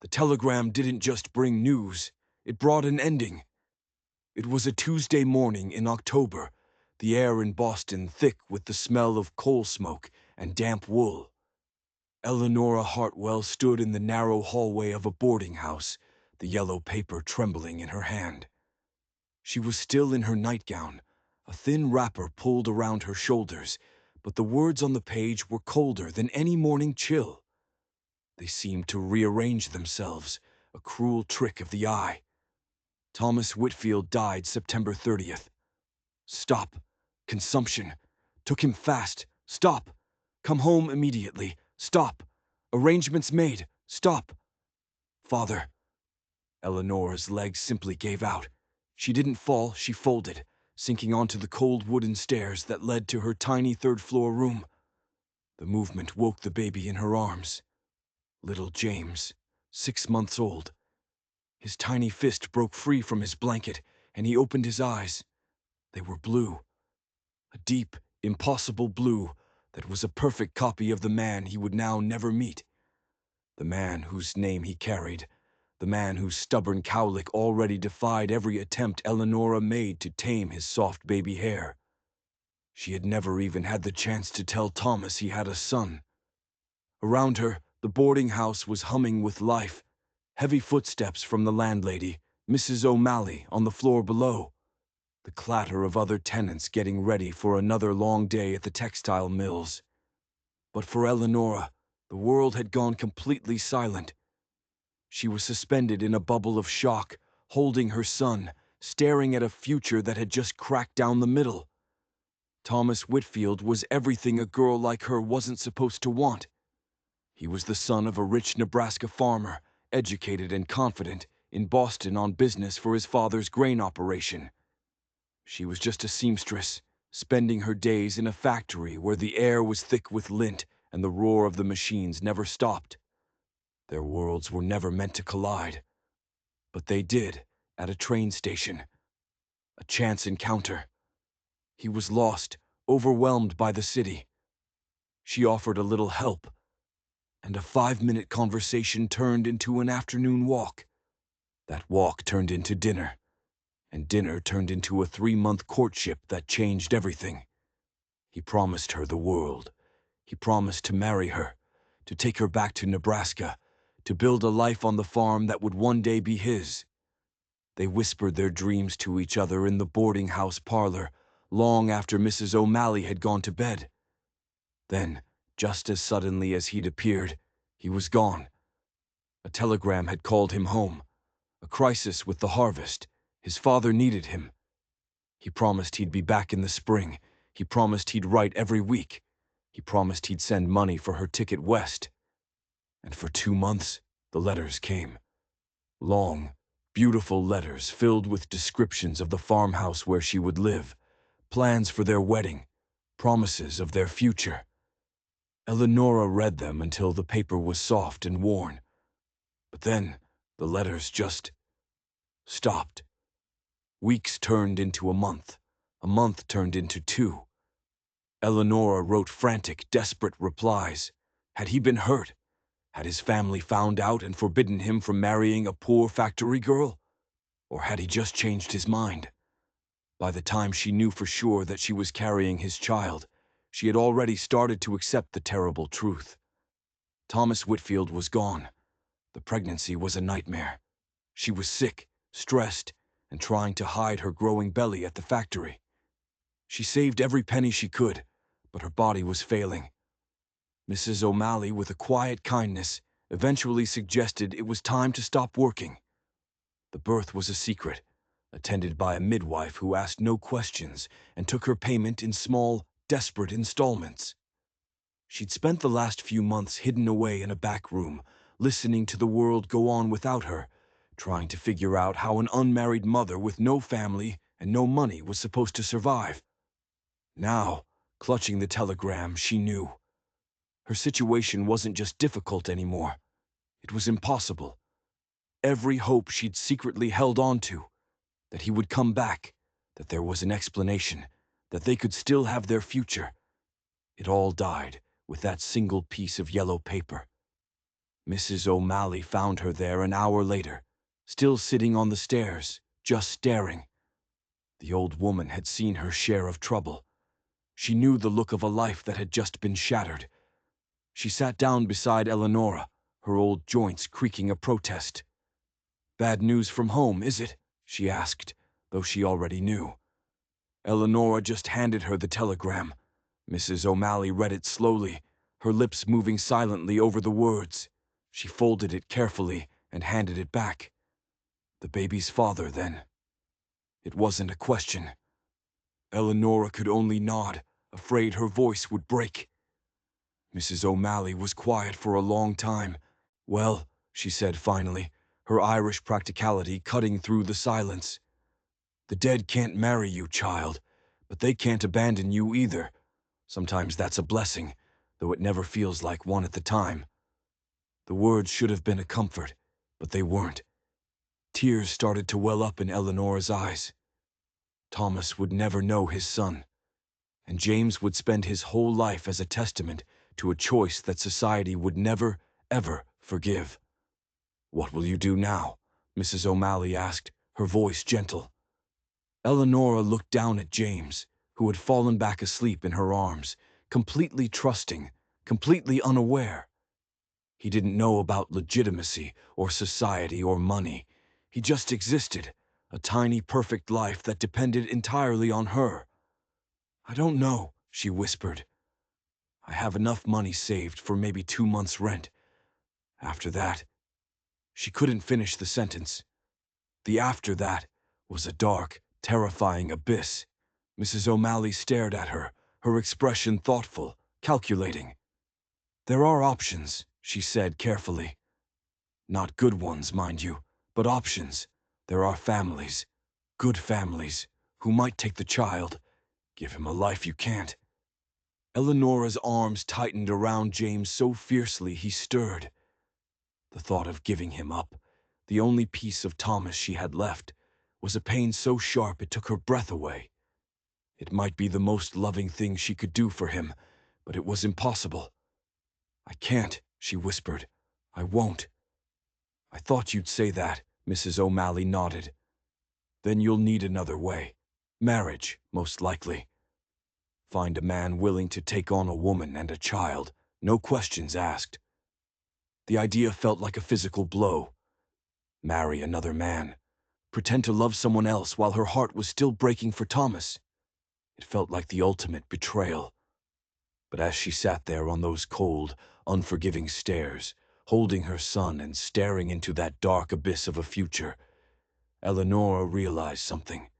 The telegram didn't just bring news, it brought an ending. It was a Tuesday morning in October, the air in Boston thick with the smell of coal smoke and damp wool. Eleanora Hartwell stood in the narrow hallway of a boarding house, the yellow paper trembling in her hand. She was still in her nightgown, a thin wrapper pulled around her shoulders, but the words on the page were colder than any morning chill. They seemed to rearrange themselves, a cruel trick of the eye. Thomas Whitfield died September 30th. Stop. Consumption. Took him fast. Stop. Come home immediately. Stop. Arrangements made. Stop. Father. Eleanora's legs simply gave out. She didn't fall, she folded, sinking onto the cold wooden stairs that led to her tiny third-floor room. The movement woke the baby in her arms. Little James, 6 months old. His tiny fist broke free from his blanket, and he opened his eyes. They were blue. A deep, impossible blue that was a perfect copy of the man he would now never meet. The man whose name he carried. The man whose stubborn cowlick already defied every attempt Eleanora made to tame his soft baby hair. She had never even had the chance to tell Thomas he had a son. Around her, the boarding house was humming with life. Heavy footsteps from the landlady, Mrs. O'Malley, on the floor below. The clatter of other tenants getting ready for another long day at the textile mills. But for Eleanora, the world had gone completely silent. She was suspended in a bubble of shock, holding her son, staring at a future that had just cracked down the middle. Thomas Whitfield was everything a girl like her wasn't supposed to want. He was the son of a rich Nebraska farmer, educated and confident, in Boston on business for his father's grain operation. She was just a seamstress, spending her days in a factory where the air was thick with lint and the roar of the machines never stopped. Their worlds were never meant to collide. But they did, at a train station. A chance encounter. He was lost, overwhelmed by the city. She offered a little help, and a 5-minute conversation turned into an afternoon walk. That walk turned into dinner, and dinner turned into a 3-month courtship that changed everything. He promised her the world. He promised to marry her, to take her back to Nebraska, to build a life on the farm that would one day be his. They whispered their dreams to each other in the boarding house parlor, long after Mrs. O'Malley had gone to bed. Then, just as suddenly as he'd appeared, he was gone. A telegram had called him home. A crisis with the harvest. His father needed him. He promised he'd be back in the spring. He promised he'd write every week. He promised he'd send money for her ticket west. And for 2 months, the letters came. Long, beautiful letters filled with descriptions of the farmhouse where she would live, plans for their wedding, promises of their future. Eleanora read them until the paper was soft and worn. But then, the letters just stopped. Weeks turned into a month turned into 2. Eleanora wrote frantic, desperate replies. Had he been hurt? Had his family found out and forbidden him from marrying a poor factory girl? Or had he just changed his mind? By the time she knew for sure that she was carrying his child, she had already started to accept the terrible truth. Thomas Whitfield was gone. The pregnancy was a nightmare. She was sick, stressed, and trying to hide her growing belly at the factory. She saved every penny she could, but her body was failing. Mrs. O'Malley, with a quiet kindness, eventually suggested it was time to stop working. The birth was a secret, attended by a midwife who asked no questions and took her payment in small, desperate installments. She'd spent the last few months hidden away in a back room, listening to the world go on without her, trying to figure out how an unmarried mother with no family and no money was supposed to survive. Now, clutching the telegram, she knew. Her situation wasn't just difficult anymore. It was impossible. Every hope she'd secretly held on to, that he would come back, that there was an explanation, that they could still have their future, it all died with that single piece of yellow paper. Mrs. O'Malley found her there an hour later, still sitting on the stairs, just staring. The old woman had seen her share of trouble. She knew the look of a life that had just been shattered. She sat down beside Eleonora, her old joints creaking a protest. "Bad news from home, is it?" she asked, though she already knew. Eleonora just handed her the telegram. Mrs. O'Malley read it slowly, her lips moving silently over the words. She folded it carefully and handed it back. The baby's father, then. It wasn't a question. Eleonora could only nod, afraid her voice would break. Mrs. O'Malley was quiet for a long time. "Well," she said finally, her Irish practicality cutting through the silence. "The dead can't marry you, child, but they can't abandon you either. Sometimes that's a blessing, though it never feels like one at the time." The words should have been a comfort, but they weren't. Tears started to well up in Eleanor's eyes. Thomas would never know his son, and James would spend his whole life as a testament to a choice that society would never, ever forgive. "What will you do now?" Mrs. O'Malley asked, her voice gentle. Eleanora looked down at James, who had fallen back asleep in her arms, completely trusting, completely unaware. He didn't know about legitimacy or society or money. He just existed, a tiny, perfect life that depended entirely on her. "I don't know," she whispered. "I have enough money saved for maybe 2 months' rent. After that..." She couldn't finish the sentence. The "after that" was a dark, terrifying abyss. Mrs. O'Malley stared at her, her expression thoughtful, calculating. "There are options," she said carefully. "Not good ones, mind you, but options. There are families, good families, who might take the child. Give him a life you can't." Eleonora's arms tightened around James so fiercely he stirred. The thought of giving him up, the only piece of Thomas she had left, was a pain so sharp it took her breath away. It might be the most loving thing she could do for him, but it was impossible. "I can't," she whispered. "I won't." "I thought you'd say that," Mrs. O'Malley nodded. "Then you'll need another way. Marriage, most likely. Find a man willing to take on a woman and a child, no questions asked." The idea felt like a physical blow. Marry another man. Pretend to love someone else while her heart was still breaking for Thomas. It felt like the ultimate betrayal. But as she sat there on those cold, unforgiving stairs, holding her son and staring into that dark abyss of a future, Eleonora realized something.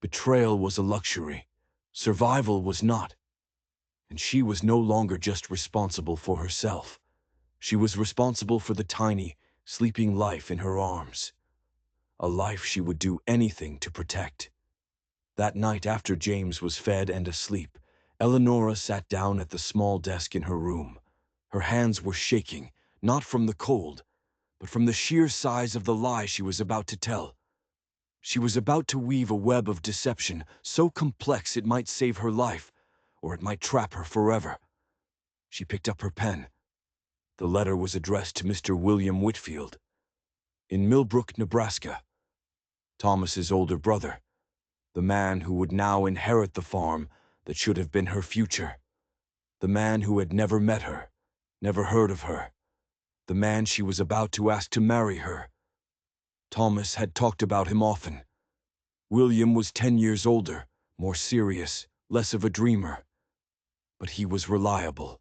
Betrayal was a luxury. Survival was not. And she was no longer just responsible for herself. She was responsible for the tiny, sleeping life in her arms. A life she would do anything to protect. That night after James was fed and asleep, Eleonora sat down at the small desk in her room. Her hands were shaking, not from the cold, but from the sheer size of the lie she was about to tell. She was about to weave a web of deception so complex it might save her life, or it might trap her forever. She picked up her pen. The letter was addressed to Mr. William Whitfield, in Millbrook, Nebraska. Thomas's older brother, the man who would now inherit the farm that should have been her future. The man who had never met her, never heard of her. The man she was about to ask to marry her. Thomas had talked about him often. William was 10 years older, more serious, less of a dreamer. But he was reliable.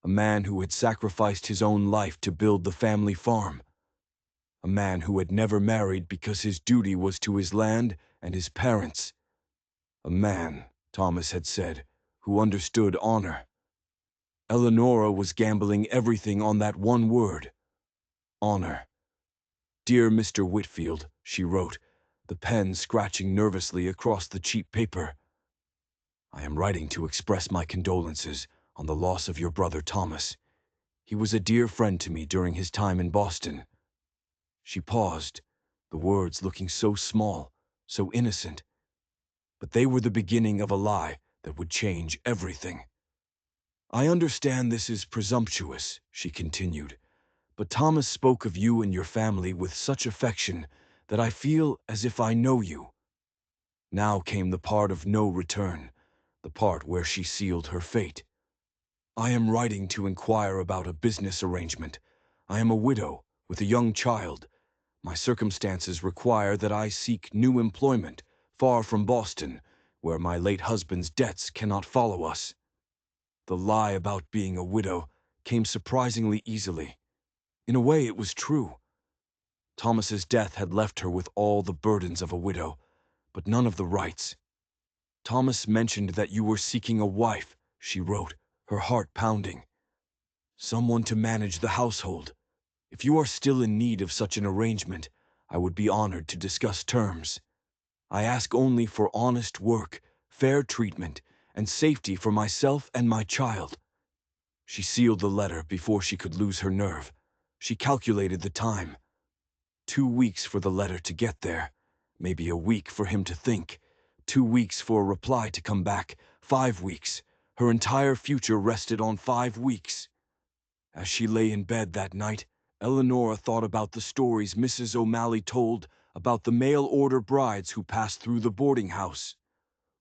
A man who had sacrificed his own life to build the family farm. A man who had never married because his duty was to his land and his parents. A man, Thomas had said, who understood honor. Eleonora was gambling everything on that one word. Honor. "Dear Mr. Whitfield," she wrote, the pen scratching nervously across the cheap paper. "I am writing to express my condolences on the loss of your brother Thomas. He was a dear friend to me during his time in Boston." She paused, the words looking so small, so innocent. But they were the beginning of a lie that would change everything. "I understand this is presumptuous," she continued, but Thomas spoke of you and your family with such affection that I feel as if I know you. Now came the part of no return, the part where she sealed her fate. I am writing to inquire about a business arrangement. I am a widow with a young child. My circumstances require that I seek new employment far from Boston, where my late husband's debts cannot follow us. The lie about being a widow came surprisingly easily. In a way, it was true. Thomas's death had left her with all the burdens of a widow, but none of the rights. Thomas mentioned that you were seeking a wife, she wrote, her heart pounding. Someone to manage the household. If you are still in need of such an arrangement, I would be honored to discuss terms. I ask only for honest work, fair treatment, and safety for myself and my child. She sealed the letter before she could lose her nerve. She calculated the time. 2 weeks for the letter to get there, maybe a week for him to think, 2 weeks for a reply to come back, 5 weeks. Her entire future rested on 5 weeks. As she lay in bed that night, Eleanora thought about the stories Mrs. O'Malley told about the mail-order brides who passed through the boarding house.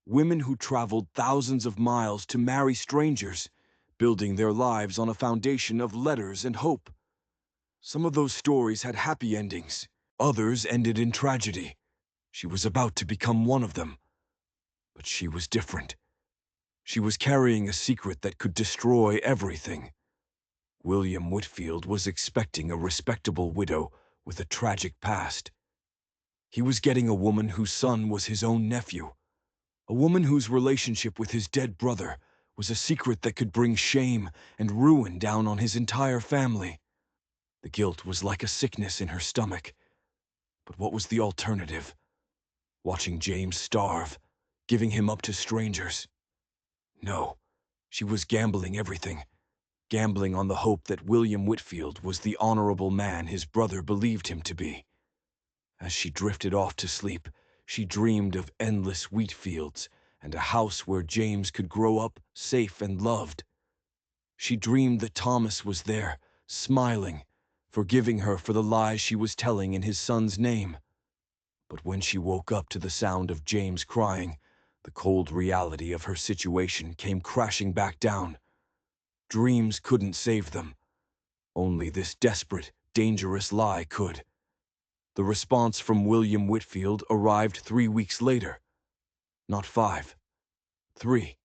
Women who traveled thousands of miles to marry strangers, building their lives on a foundation of letters and hope. Some of those stories had happy endings. Others ended in tragedy. She was about to become one of them. But she was different. She was carrying a secret that could destroy everything. William Whitfield was expecting a respectable widow with a tragic past. He was getting a woman whose son was his own nephew. A woman whose relationship with his dead brother was a secret that could bring shame and ruin down on his entire family. The guilt was like a sickness in her stomach. But what was the alternative? Watching James starve, giving him up to strangers? No, she was gambling everything. Gambling on the hope that William Whitfield was the honorable man his brother believed him to be. As she drifted off to sleep, she dreamed of endless wheat fields and a house where James could grow up safe and loved. She dreamed that Thomas was there, smiling, forgiving her for the lies she was telling in his son's name. But when she woke up to the sound of James crying, the cold reality of her situation came crashing back down. Dreams couldn't save them. Only this desperate, dangerous lie could. The response from William Whitfield arrived 3 weeks later. Not 5. 3.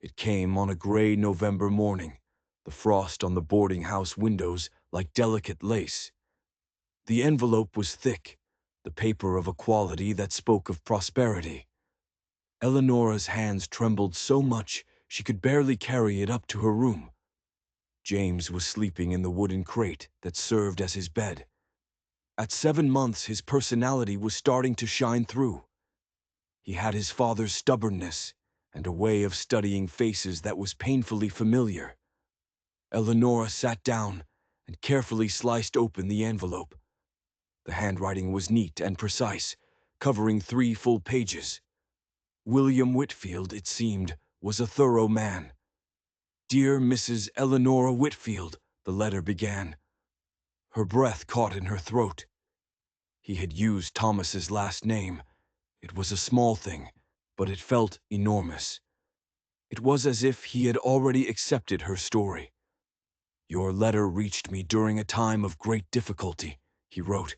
It came on a gray November morning, the frost on the boarding house windows like delicate lace. The envelope was thick, the paper of a quality that spoke of prosperity. Eleanora's hands trembled so much she could barely carry it up to her room. James was sleeping in the wooden crate that served as his bed. At 7 months, his personality was starting to shine through. He had his father's stubbornness and a way of studying faces that was painfully familiar. Eleanora sat down and carefully sliced open the envelope. The handwriting was neat and precise, covering 3 full pages. William Whitfield, it seemed, was a thorough man. "Dear Mrs. Eleanora Whitfield," the letter began. Her breath caught in her throat. He had used Thomas's last name. It was a small thing, but it felt enormous. It was as if he had already accepted her story. "Your letter reached me during a time of great difficulty," he wrote.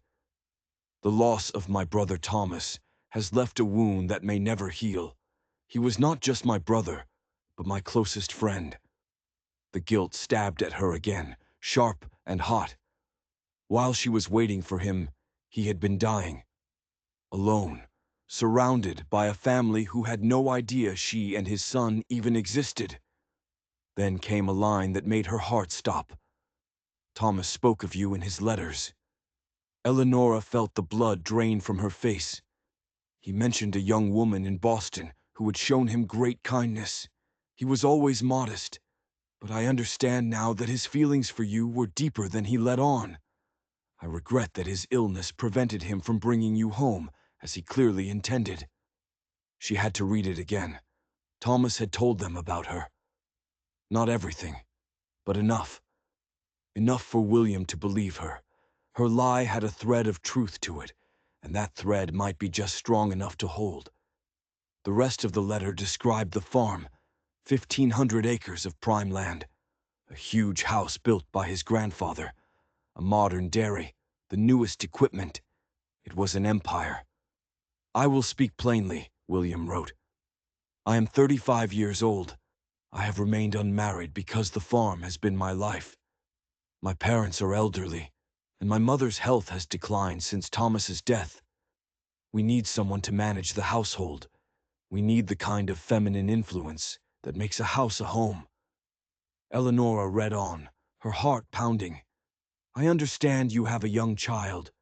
"The loss of my brother Thomas has left a wound that may never heal. He was not just my brother, but my closest friend." The guilt stabbed at her again, sharp and hot. While she was waiting for him, he had been dying. Alone, surrounded by a family who had no idea she and his son even existed. Then came a line that made her heart stop. "Thomas spoke of you in his letters." Eleanora felt the blood drain from her face. "He mentioned a young woman in Boston who had shown him great kindness. He was always modest, but I understand now that his feelings for you were deeper than he let on. I regret that his illness prevented him from bringing you home, as he clearly intended." She had to read it again. Thomas had told them about her. Not everything, but enough. Enough for William to believe her. Her lie had a thread of truth to it, and that thread might be just strong enough to hold. The rest of the letter described the farm, 1,500 acres of prime land, a huge house built by his grandfather, a modern dairy, the newest equipment. It was an empire. "I will speak plainly," William wrote. "I am 35 years old. I have remained unmarried because the farm has been my life. My parents are elderly, and my mother's health has declined since Thomas's death. We need someone to manage the household. We need the kind of feminine influence that makes a house a home." Eleonora read on, her heart pounding. "I understand you have a young child.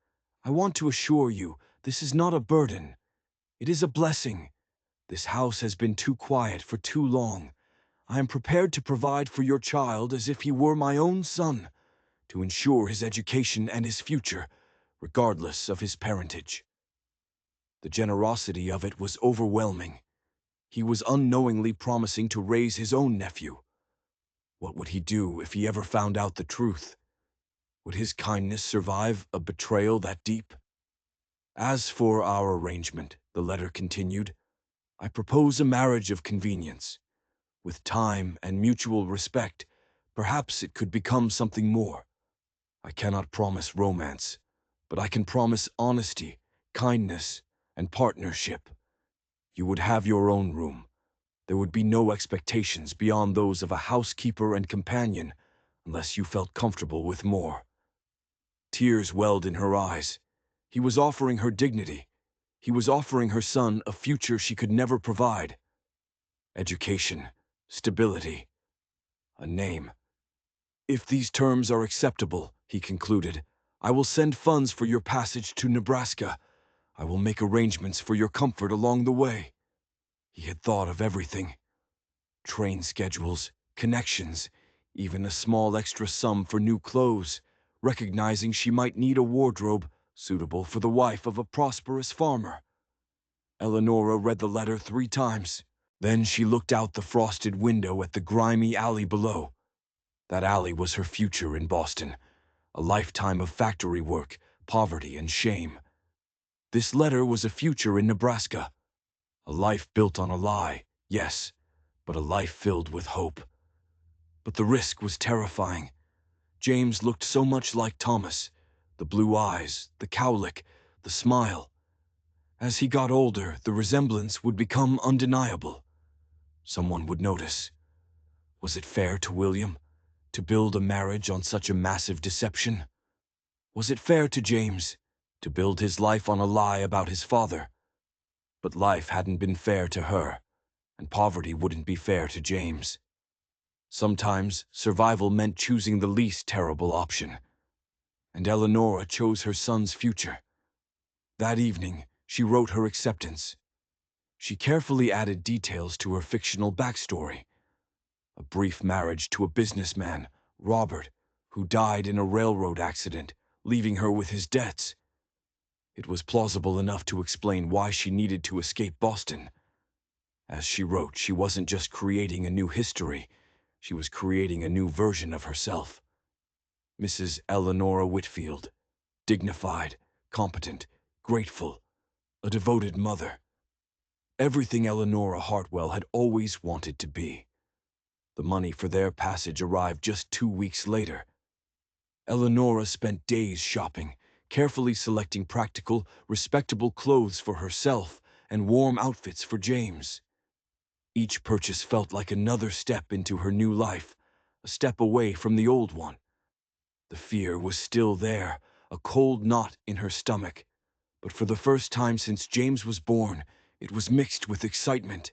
I want to assure you this is not a burden. It is a blessing. This house has been too quiet for too long. I am prepared to provide for your child as if he were my own son, to ensure his education and his future, regardless of his parentage." The generosity of it was overwhelming. He was unknowingly promising to raise his own nephew. What would he do if he ever found out the truth? Would his kindness survive a betrayal that deep? "As for our arrangement," the letter continued, "I propose a marriage of convenience. With time and mutual respect, perhaps it could become something more. I cannot promise romance, but I can promise honesty, kindness, and partnership. You would have your own room. There would be no expectations beyond those of a housekeeper and companion, unless you felt comfortable with more." Tears welled in her eyes. He was offering her dignity. He was offering her son a future she could never provide. Education, stability, a name. "If these terms are acceptable," he concluded, "I will send funds for your passage to Nebraska. I will make arrangements for your comfort along the way." He had thought of everything. Train schedules, connections, even a small extra sum for new clothes, recognizing she might need a wardrobe suitable for the wife of a prosperous farmer. Eleonora read the letter 3 times. Then she looked out the frosted window at the grimy alley below. That alley was her future in Boston, a lifetime of factory work, poverty, and shame. This letter was a future in Nebraska, a life built on a lie, yes, but a life filled with hope. But the risk was terrifying. James looked so much like Thomas, the blue eyes, the cowlick, the smile. As he got older, the resemblance would become undeniable. Someone would notice. Was it fair to William to build a marriage on such a massive deception? Was it fair to James to build his life on a lie about his father? But life hadn't been fair to her, and poverty wouldn't be fair to James. Sometimes survival meant choosing the least terrible option, and Eleonora chose her son's future. That evening, she wrote her acceptance. She carefully added details to her fictional backstory. A brief marriage to a businessman, Robert, who died in a railroad accident, leaving her with his debts. It was plausible enough to explain why she needed to escape Boston. As she wrote, she wasn't just creating a new history, she was creating a new version of herself. Mrs. Eleanora Whitfield, dignified, competent, grateful, a devoted mother. Everything Eleanora Hartwell had always wanted to be. The money for their passage arrived just 2 weeks later. Eleonora spent days shopping, carefully selecting practical, respectable clothes for herself and warm outfits for James. Each purchase felt like another step into her new life, a step away from the old one. The fear was still there, a cold knot in her stomach, but for the first time since James was born, it was mixed with excitement.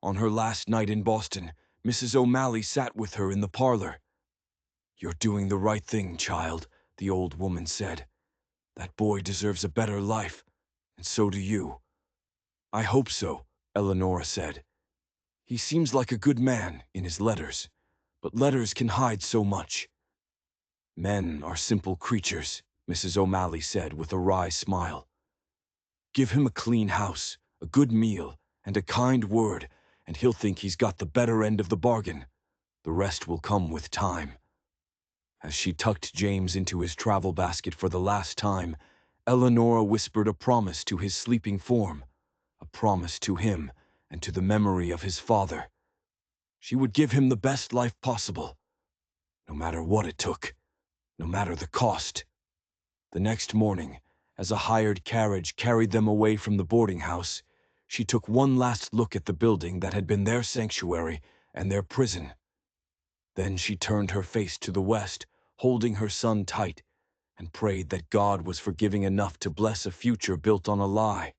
On her last night in Boston, Mrs. O'Malley sat with her in the parlor. "You're doing the right thing, child," the old woman said. "That boy deserves a better life, and so do you." "I hope so," Eleonora said. "He seems like a good man in his letters, but letters can hide so much." "Men are simple creatures," Mrs. O'Malley said with a wry smile. "Give him a clean house, a good meal, and a kind word, and he'll think he's got the better end of the bargain. The rest will come with time." As she tucked James into his travel basket for the last time, Eleonora whispered a promise to his sleeping form, a promise to him and to the memory of his father. She would give him the best life possible, no matter what it took, no matter the cost. The next morning, as a hired carriage carried them away from the boarding house, she took one last look at the building that had been their sanctuary and their prison. Then she turned her face to the west, holding her son tight, and prayed that God was forgiving enough to bless a future built on a lie.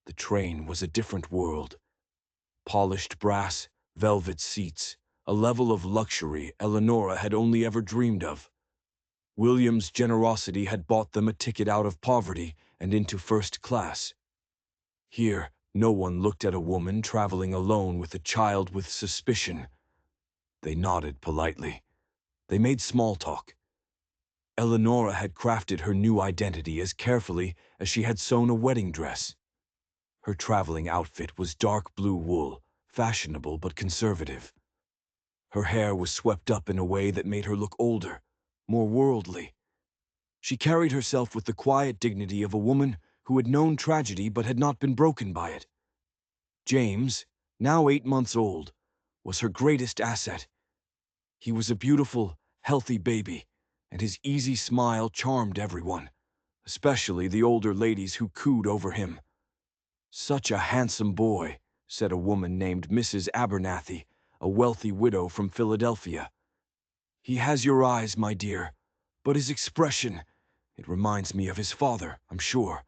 The train was a different world. Polished brass, velvet seats, a level of luxury Eleonora had only ever dreamed of. William's generosity had bought them a ticket out of poverty and into first class. Here, no one looked at a woman traveling alone with a child with suspicion. They nodded politely. They made small talk. Eleonora had crafted her new identity as carefully as she had sewn a wedding dress. Her traveling outfit was dark blue wool, fashionable but conservative. Her hair was swept up in a way that made her look older, more worldly. She carried herself with the quiet dignity of a woman who had known tragedy but had not been broken by it. James, now 8 months old, was her greatest asset. He was a beautiful, healthy baby, and his easy smile charmed everyone, especially the older ladies who cooed over him. "Such a handsome boy," said a woman named Mrs. Abernathy, a wealthy widow from Philadelphia. "He has your eyes, my dear, but his expression, it reminds me of his father, I'm sure."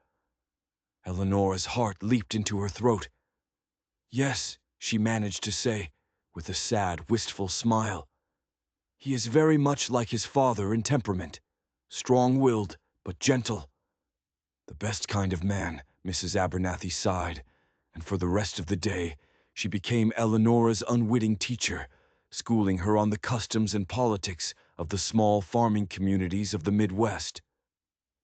Eleonora's heart leaped into her throat. "Yes," she managed to say, with a sad, wistful smile. "He is very much like his father in temperament, strong-willed but gentle." "The best kind of man," Mrs. Abernathy sighed, and for the rest of the day she became Eleonora's unwitting teacher, schooling her on the customs and politics of the small farming communities of the Midwest.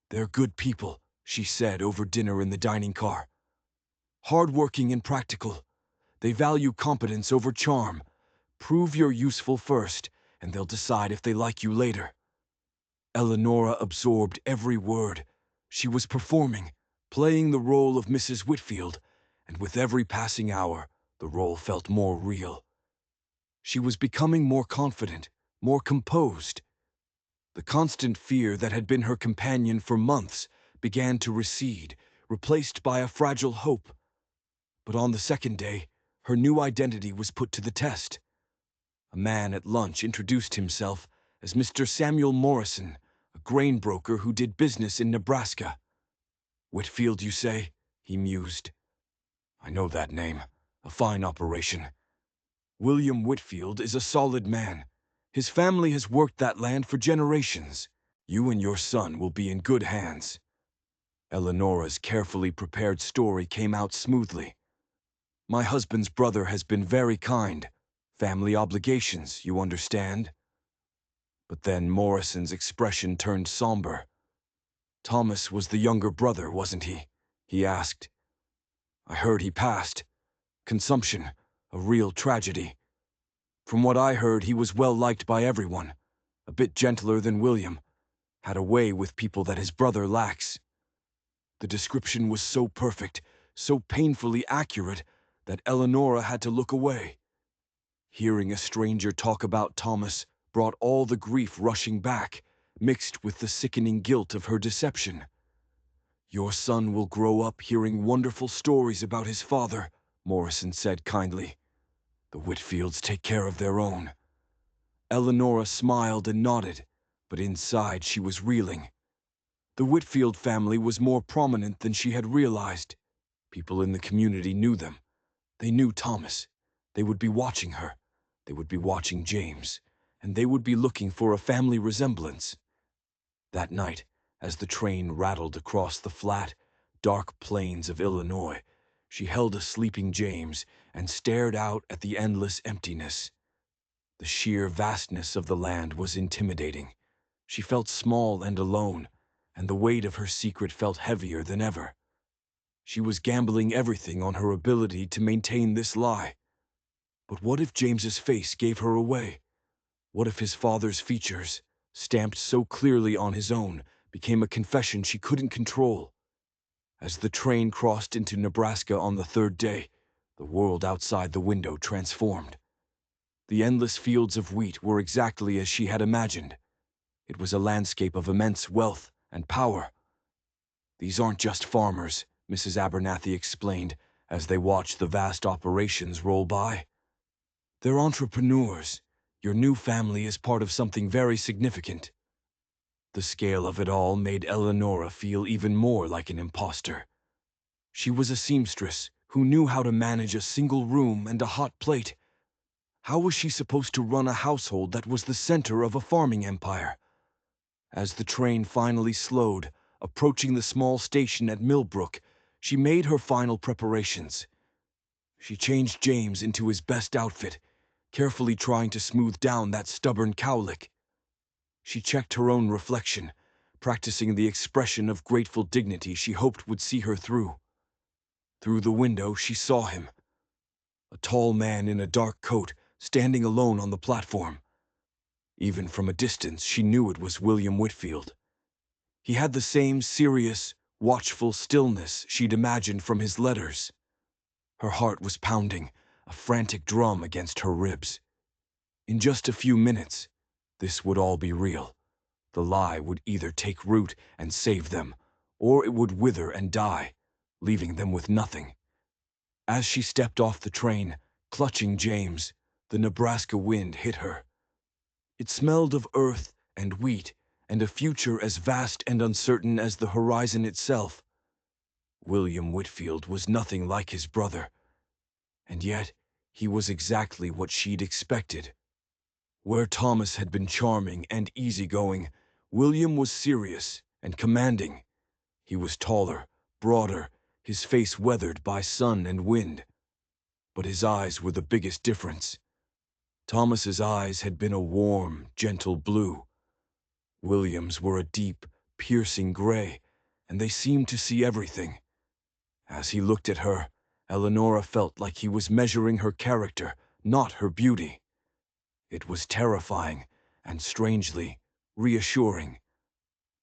"They're good people," she said over dinner in the dining car. "Hardworking and practical. They value competence over charm. Prove you're useful first, and they'll decide if they like you later." Eleonora absorbed every word. She was performing, playing the role of Mrs. Whitfield, and with every passing hour, the role felt more real. She was becoming more confident, more composed. The constant fear that had been her companion for months began to recede, replaced by a fragile hope. But on the second day, her new identity was put to the test. A man at lunch introduced himself as Mr. Samuel Morrison, a grain broker who did business in Nebraska. "Whitfield, you say?" he mused. "I know that name. A fine operation. William Whitfield is a solid man. His family has worked that land for generations. You and your son will be in good hands." Eleonora's carefully prepared story came out smoothly. "My husband's brother has been very kind. Family obligations, you understand." But then Morrison's expression turned somber. "Thomas was the younger brother, wasn't he?" he asked. "I heard he passed. Consumption, a real tragedy. From what I heard, he was well liked by everyone. A bit gentler than William. Had a way with people that his brother lacks." The description was so perfect, so painfully accurate, that Eleonora had to look away. Hearing a stranger talk about Thomas brought all the grief rushing back, mixed with the sickening guilt of her deception. "Your son will grow up hearing wonderful stories about his father," Morrison said kindly. "The Whitfields take care of their own." Eleonora smiled and nodded, but inside she was reeling. The Whitfield family was more prominent than she had realized. People in the community knew them. They knew Thomas. They would be watching her. They would be watching James. And they would be looking for a family resemblance. That night, as the train rattled across the flat, dark plains of Illinois, she held a sleeping James and stared out at the endless emptiness. The sheer vastness of the land was intimidating. She felt small and alone, and the weight of her secret felt heavier than ever. She was gambling everything on her ability to maintain this lie. But what if James's face gave her away? What if his father's features, stamped so clearly on his own, became a confession she couldn't control. As the train crossed into Nebraska on the third day, the world outside the window transformed. The endless fields of wheat were exactly as she had imagined. It was a landscape of immense wealth and power. "These aren't just farmers," Mrs. Abernathy explained as they watched the vast operations roll by. "They're entrepreneurs. Your new family is part of something very significant." The scale of it all made Eleonora feel even more like an imposter. She was a seamstress who knew how to manage a single room and a hot plate. How was she supposed to run a household that was the center of a farming empire? As the train finally slowed, approaching the small station at Millbrook, she made her final preparations. She changed James into his best outfit, carefully trying to smooth down that stubborn cowlick. She checked her own reflection, practicing the expression of grateful dignity she hoped would see her through. Through the window, she saw him, a tall man in a dark coat, standing alone on the platform. Even from a distance, she knew it was William Whitfield. He had the same serious, watchful stillness she'd imagined from his letters. Her heart was pounding, a frantic drum against her ribs. In just a few minutes, this would all be real. The lie would either take root and save them, or it would wither and die, leaving them with nothing. As she stepped off the train, clutching James, the Nebraska wind hit her. It smelled of earth and wheat and a future as vast and uncertain as the horizon itself. William Whitfield was nothing like his brother, and yet he was exactly what she'd expected. Where Thomas had been charming and easygoing, William was serious and commanding. He was taller, broader, his face weathered by sun and wind. But his eyes were the biggest difference. Thomas's eyes had been a warm, gentle blue. William's were a deep, piercing gray, and they seemed to see everything. As he looked at her, Eleonora felt like he was measuring her character, not her beauty. It was terrifying and strangely reassuring.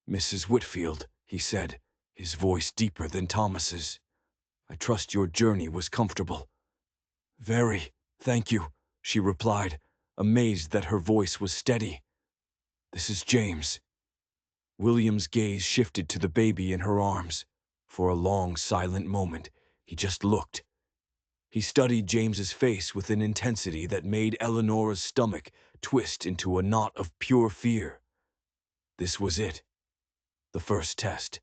"Mrs. Whitfield," he said, his voice deeper than Thomas's, "I trust your journey was comfortable." "Very, thank you," she replied, amazed that her voice was steady. "This is James." William's gaze shifted to the baby in her arms. For a long, silent moment, he just looked. He studied James's face with an intensity that made Eleonora's stomach twist into a knot of pure fear. This was it. The first test.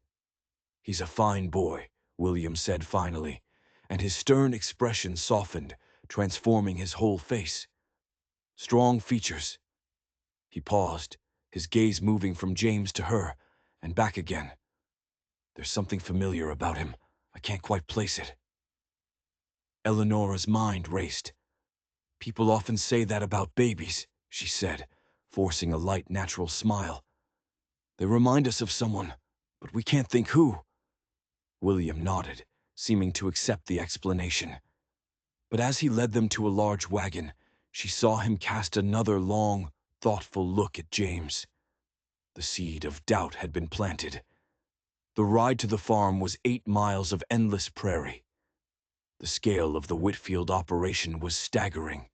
"He's a fine boy," William said finally, and his stern expression softened, transforming his whole face. "Strong features." He paused, his gaze moving from James to her, and back again. "There's something familiar about him. I can't quite place it." Eleonora's mind raced. "People often say that about babies," she said, forcing a light, natural smile. "They remind us of someone, but we can't think who." William nodded, seeming to accept the explanation. But as he led them to a large wagon, she saw him cast another long, thoughtful look at James. The seed of doubt had been planted. The ride to the farm was 8 miles of endless prairie. The scale of the Whitfield operation was staggering.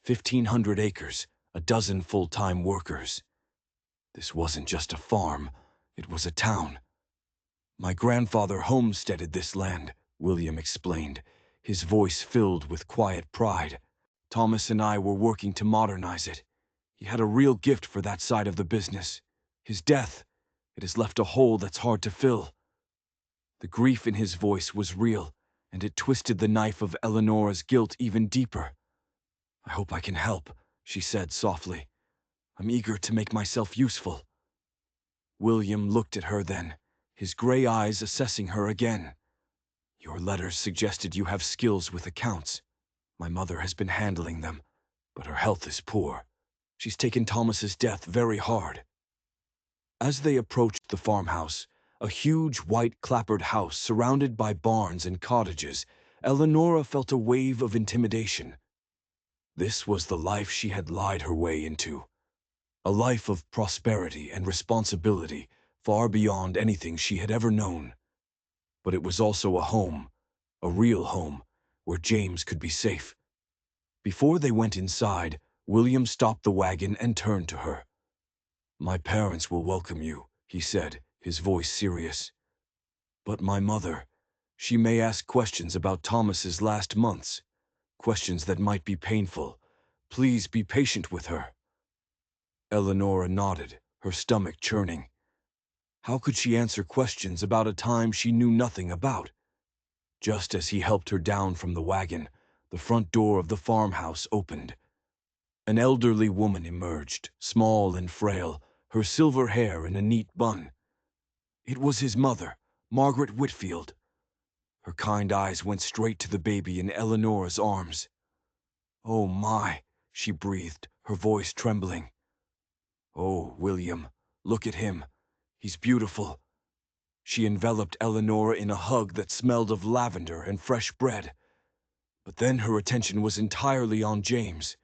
1,500 acres, a dozen full-time workers. This wasn't just a farm, it was a town. "My grandfather homesteaded this land," William explained, his voice filled with quiet pride. "Thomas and I were working to modernize it. He had a real gift for that side of the business. His death, it has left a hole that's hard to fill." The grief in his voice was real, and it twisted the knife of Eleonora's guilt even deeper. "I hope I can help," she said softly. "I'm eager to make myself useful." William looked at her then, his gray eyes assessing her again. "Your letters suggested you have skills with accounts. My mother has been handling them, but her health is poor. She's taken Thomas's death very hard." As they approached the farmhouse, a huge white clapboard house surrounded by barns and cottages, Eleonora felt a wave of intimidation. This was the life she had lied her way into. A life of prosperity and responsibility far beyond anything she had ever known. But it was also a home, a real home, where James could be safe. Before they went inside, William stopped the wagon and turned to her. "My parents will welcome you," he said, his voice serious. "But my mother, she may ask questions about Thomas's last months, questions that might be painful. Please be patient with her." Eleonora nodded, her stomach churning. How could she answer questions about a time she knew nothing about? Just as he helped her down from the wagon, the front door of the farmhouse opened. An elderly woman emerged, small and frail, her silver hair in a neat bun. It was his mother, Margaret Whitfield. Her kind eyes went straight to the baby in Eleanor's arms. "Oh my," she breathed, her voice trembling. "Oh, William, look at him. He's beautiful." She enveloped Eleanor in a hug that smelled of lavender and fresh bread. But then her attention was entirely on James.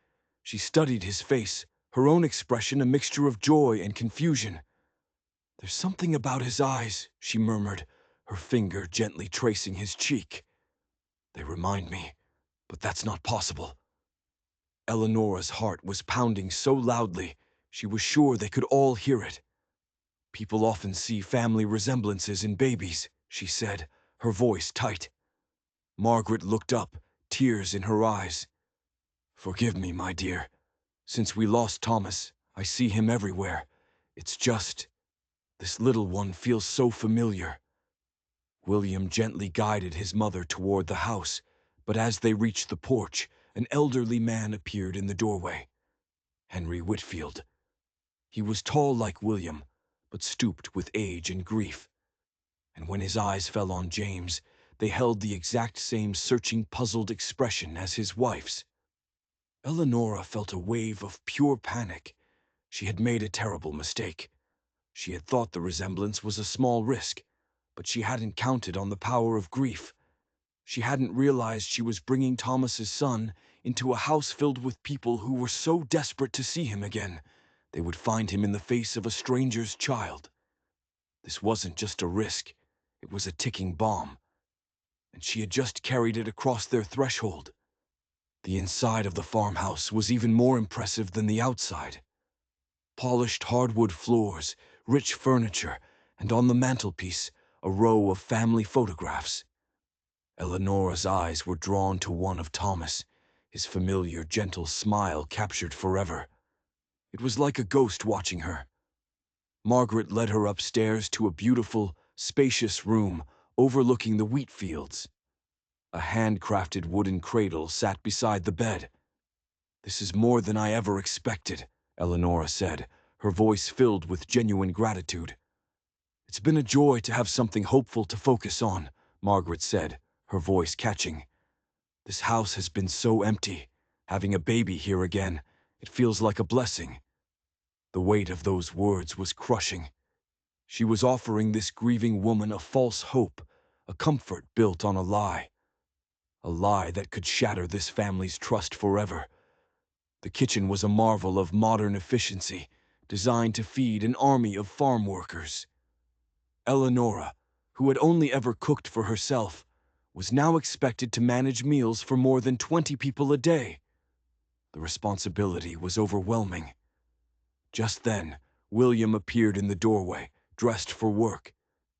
She studied his face, her own expression a mixture of joy and confusion. "There's something about his eyes," she murmured, her finger gently tracing his cheek. "They remind me, but that's not possible." Eleanor's heart was pounding so loudly, she was sure they could all hear it. "People often see family resemblances in babies," she said, her voice tight. Margaret looked up, tears in her eyes. "Forgive me, my dear. Since we lost Thomas, I see him everywhere. It's just, this little one feels so familiar." William gently guided his mother toward the house, but as they reached the porch, an elderly man appeared in the doorway. Henry Whitfield. He was tall like William, but stooped with age and grief. And when his eyes fell on James, they held the exact same searching, puzzled expression as his wife's. Eleonora felt a wave of pure panic. She had made a terrible mistake. She had thought the resemblance was a small risk, but she hadn't counted on the power of grief. She hadn't realized she was bringing Thomas's son into a house filled with people who were so desperate to see him again, they would find him in the face of a stranger's child. This wasn't just a risk, it was a ticking bomb, and she had just carried it across their threshold. The inside of the farmhouse was even more impressive than the outside. Polished hardwood floors, rich furniture, and on the mantelpiece, a row of family photographs. Eleanor's eyes were drawn to one of Thomas, his familiar, gentle smile captured forever. It was like a ghost watching her. Margaret led her upstairs to a beautiful, spacious room overlooking the wheat fields. A handcrafted wooden cradle sat beside the bed. "This is more than I ever expected," Eleanor said, her voice filled with genuine gratitude. "It's been a joy to have something hopeful to focus on," Margaret said, her voice catching. "This house has been so empty. Having a baby here again, it feels like a blessing." The weight of those words was crushing. She was offering this grieving woman a false hope, a comfort built on a lie that could shatter this family's trust forever. The kitchen was a marvel of modern efficiency, designed to feed an army of farm workers. Eleonora, who had only ever cooked for herself, was now expected to manage meals for more than 20 people a day. The responsibility was overwhelming. Just then, William appeared in the doorway, dressed for work.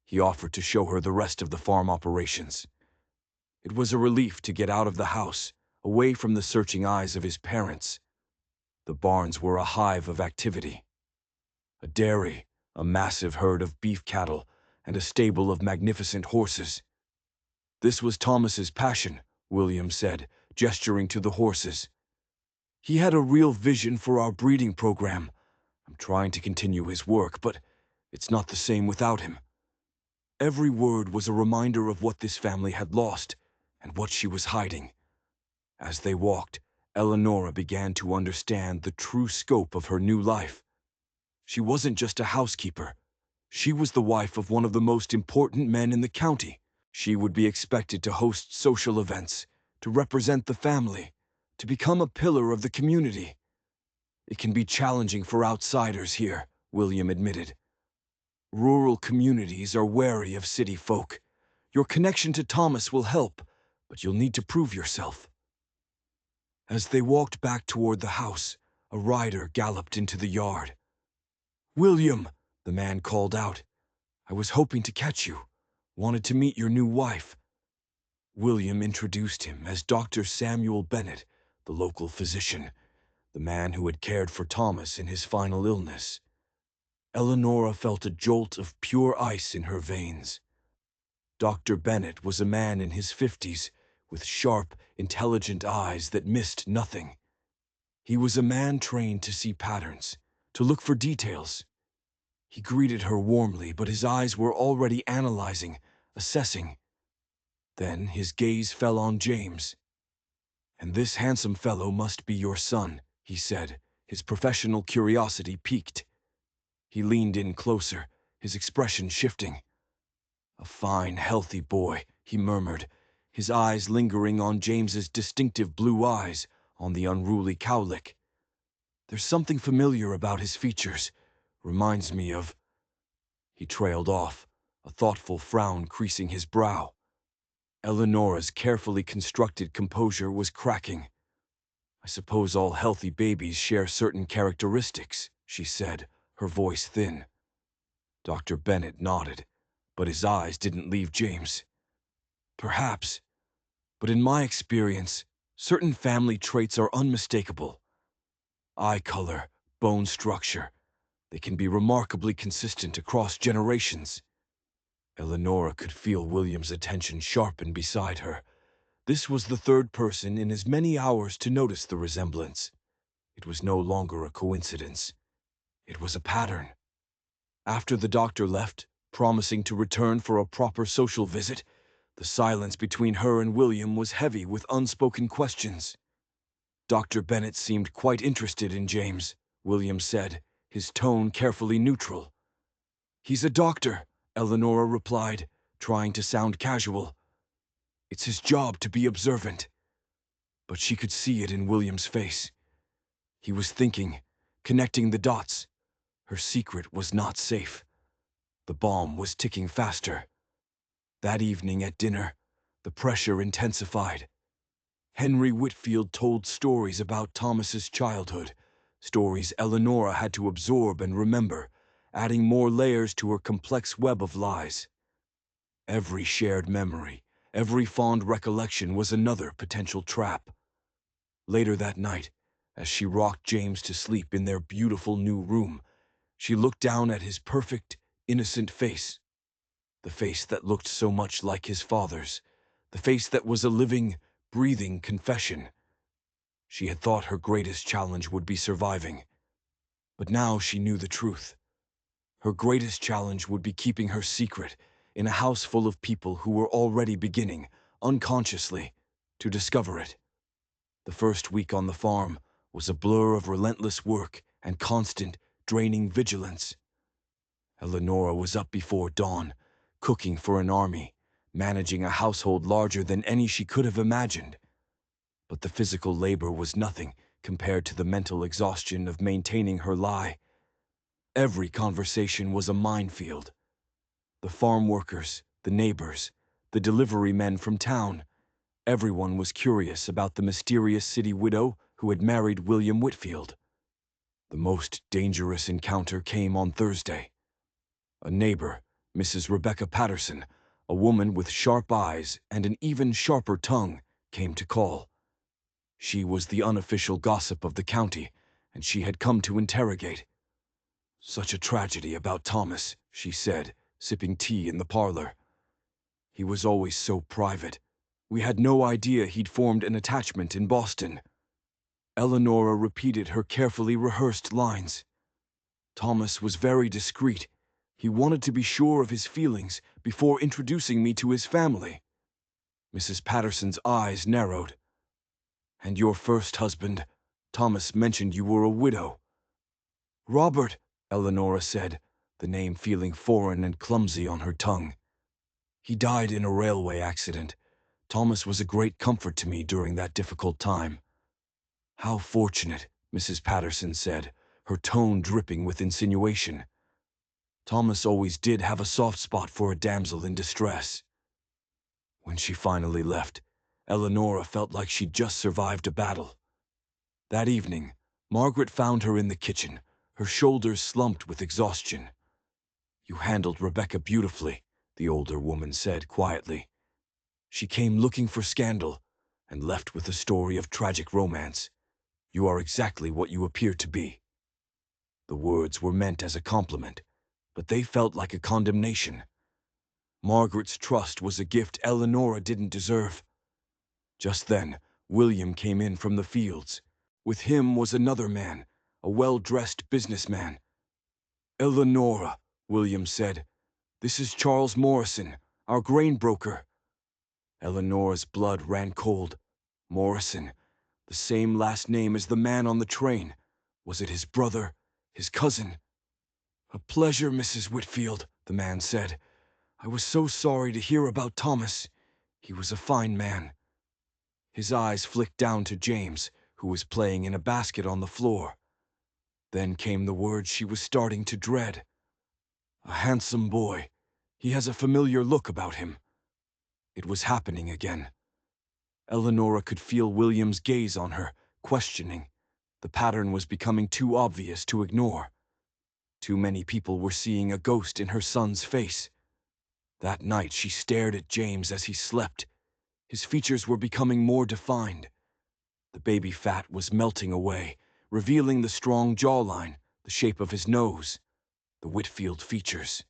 He offered to show her the rest of the farm operations. It was a relief to get out of the house, away from the searching eyes of his parents. The barns were a hive of activity. A dairy, a massive herd of beef cattle, and a stable of magnificent horses. "This was Thomas's passion," William said, gesturing to the horses. "He had a real vision for our breeding program. I'm trying to continue his work, but it's not the same without him." Every word was a reminder of what this family had lost and what she was hiding. As they walked, Eleonora began to understand the true scope of her new life. She wasn't just a housekeeper. She was the wife of one of the most important men in the county. She would be expected to host social events, to represent the family, to become a pillar of the community. It can be challenging for outsiders here, William admitted. Rural communities are wary of city folk. Your connection to Thomas will help, but you'll need to prove yourself. As they walked back toward the house, a rider galloped into the yard. "William," the man called out, "I was hoping to catch you. Wanted to meet your new wife." William introduced him as Dr. Samuel Bennett, the local physician, the man who had cared for Thomas in his final illness. Eleonora felt a jolt of pure ice in her veins. Dr. Bennett was a man in his 50s, with sharp, intelligent eyes that missed nothing. He was a man trained to see patterns, to look for details. He greeted her warmly, but his eyes were already analyzing, assessing. Then his gaze fell on James. "And this handsome fellow must be your son," he said, his professional curiosity piqued. He leaned in closer, his expression shifting. "A fine, healthy boy," he murmured, his eyes lingering on James's distinctive blue eyes, on the unruly cowlick. "There's something familiar about his features. Reminds me of—" He trailed off, a thoughtful frown creasing his brow. Eleonora's carefully constructed composure was cracking. "I suppose all healthy babies share certain characteristics," she said, her voice thin. Dr. Bennett nodded, but his eyes didn't leave James. "Perhaps, but in my experience, certain family traits are unmistakable. Eye color, bone structure, they can be remarkably consistent across generations." Eleonora could feel William's attention sharpen beside her. This was the third person in as many hours to notice the resemblance. It was no longer a coincidence. It was a pattern. After the doctor left, promising to return for a proper social visit, the silence between her and William was heavy with unspoken questions. "Dr. Bennett seemed quite interested in James," William said, his tone carefully neutral. "He's a doctor," Eleonora replied, trying to sound casual. "It's his job to be observant." But she could see it in William's face. He was thinking, connecting the dots. Her secret was not safe. The bomb was ticking faster. That evening at dinner, the pressure intensified. Henry Whitfield told stories about Thomas's childhood, stories Eleonora had to absorb and remember, adding more layers to her complex web of lies. Every shared memory, every fond recollection was another potential trap. Later that night, as she rocked James to sleep in their beautiful new room, she looked down at his perfect, innocent face. The face that looked so much like his father's. The face that was a living, breathing confession. She had thought her greatest challenge would be surviving. But now she knew the truth. Her greatest challenge would be keeping her secret in a house full of people who were already beginning, unconsciously, to discover it. The first week on the farm was a blur of relentless work and constant, draining vigilance. Eleonora was up before dawn, cooking for an army, managing a household larger than any she could have imagined. But the physical labor was nothing compared to the mental exhaustion of maintaining her lie. Every conversation was a minefield. The farm workers, the neighbors, the delivery men from town, everyone was curious about the mysterious city widow who had married William Whitfield. The most dangerous encounter came on Thursday. A neighbor, Mrs. Rebecca Patterson, a woman with sharp eyes and an even sharper tongue, came to call. She was the unofficial gossip of the county, and she had come to interrogate. "Such a tragedy about Thomas," she said, sipping tea in the parlor. "He was always so private. We had no idea he'd formed an attachment in Boston." Eleonora repeated her carefully rehearsed lines. "Thomas was very discreet. He wanted to be sure of his feelings before introducing me to his family." Mrs. Patterson's eyes narrowed. "And your first husband, Thomas mentioned you were a widow." "Robert," Eleonora said, the name feeling foreign and clumsy on her tongue. "He died in a railway accident. Thomas was a great comfort to me during that difficult time." "How fortunate," Mrs. Patterson said, her tone dripping with insinuation. Thomas always did have a soft spot for a damsel in distress. When she finally left, Eleonora felt like she'd just survived a battle. That evening, Margaret found her in the kitchen, her shoulders slumped with exhaustion. "You handled Rebecca beautifully," the older woman said quietly. "She came looking for scandal and left with a story of tragic romance. You are exactly what you appear to be." The words were meant as a compliment, but they felt like a condemnation. Margaret's trust was a gift Eleonora didn't deserve. Just then, William came in from the fields. With him was another man, a well-dressed businessman. "Eleonora," William said, "this is Charles Morrison, our grain broker." Eleonora's blood ran cold. Morrison, the same last name as the man on the train. Was it his brother, his cousin? "A pleasure, Mrs. Whitfield," the man said. "I was so sorry to hear about Thomas. He was a fine man." His eyes flicked down to James, who was playing in a basket on the floor. Then came the words she was starting to dread. "A handsome boy. He has a familiar look about him." It was happening again. Eleonora could feel William's gaze on her, questioning. The pattern was becoming too obvious to ignore. Too many people were seeing a ghost in her son's face. That night she stared at James as he slept. His features were becoming more defined. The baby fat was melting away, revealing the strong jawline, the shape of his nose, the Whitfield features.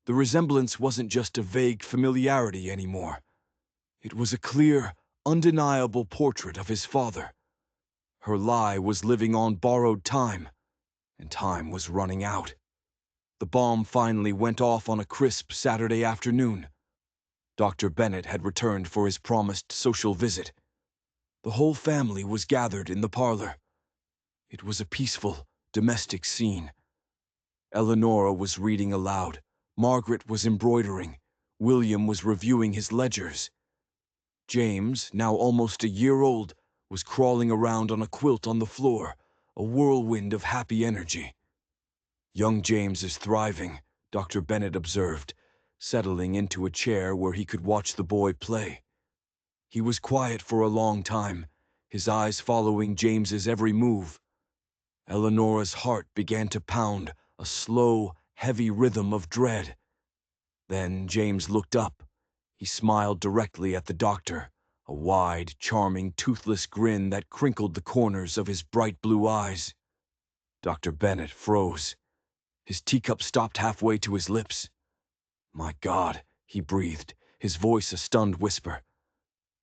The resemblance wasn't just a vague familiarity anymore. It was a clear, undeniable portrait of his father. Her lie was living on borrowed time, and time was running out. The bomb finally went off on a crisp Saturday afternoon. Dr. Bennett had returned for his promised social visit. The whole family was gathered in the parlor. It was a peaceful, domestic scene. Eleonora was reading aloud. Margaret was embroidering. William was reviewing his ledgers. James, now almost a year old, was crawling around on a quilt on the floor, a whirlwind of happy energy. "Young James is thriving," Dr. Bennett observed, settling into a chair where he could watch the boy play. He was quiet for a long time, his eyes following James's every move. Eleonora's heart began to pound, a slow, heavy rhythm of dread. Then James looked up. He smiled directly at the doctor, a wide, charming, toothless grin that crinkled the corners of his bright blue eyes. Dr. Bennett froze. His teacup stopped halfway to his lips. "My God," he breathed, his voice a stunned whisper.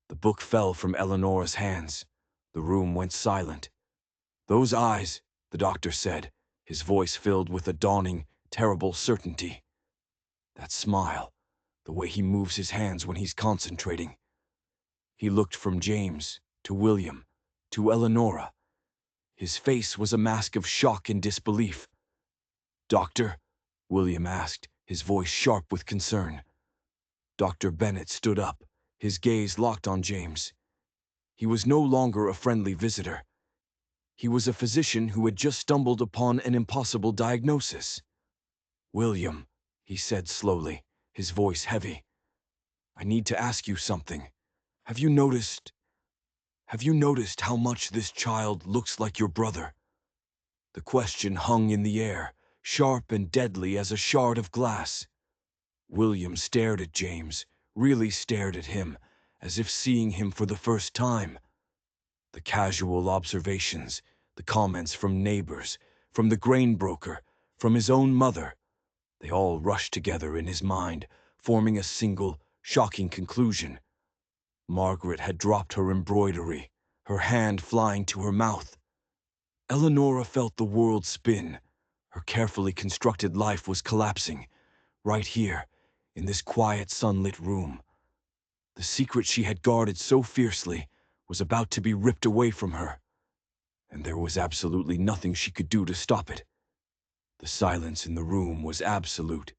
The book fell from Eleonora's hands. The room went silent. "Those eyes," the doctor said, his voice filled with a dawning, terrible certainty. "That smile, the way he moves his hands when he's concentrating." He looked from James to William to Eleonora. His face was a mask of shock and disbelief. "Doctor?" William asked, his voice sharp with concern. Dr. Bennett stood up, his gaze locked on James. He was no longer a friendly visitor. He was a physician who had just stumbled upon an impossible diagnosis. "William," he said slowly, his voice heavy, "I need to ask you something. Have you noticed how much this child looks like your brother?" The question hung in the air, sharp and deadly as a shard of glass. William stared at James, really stared at him, as if seeing him for the first time. The casual observations, the comments from neighbors, from the grain broker, from his own mother, they all rushed together in his mind, forming a single, shocking conclusion. Margaret had dropped her embroidery, her hand flying to her mouth. Eleonora felt the world spin. Her carefully constructed life was collapsing, right here, in this quiet, sunlit room. The secret she had guarded so fiercely was about to be ripped away from her, and there was absolutely nothing she could do to stop it. The silence in the room was absolute.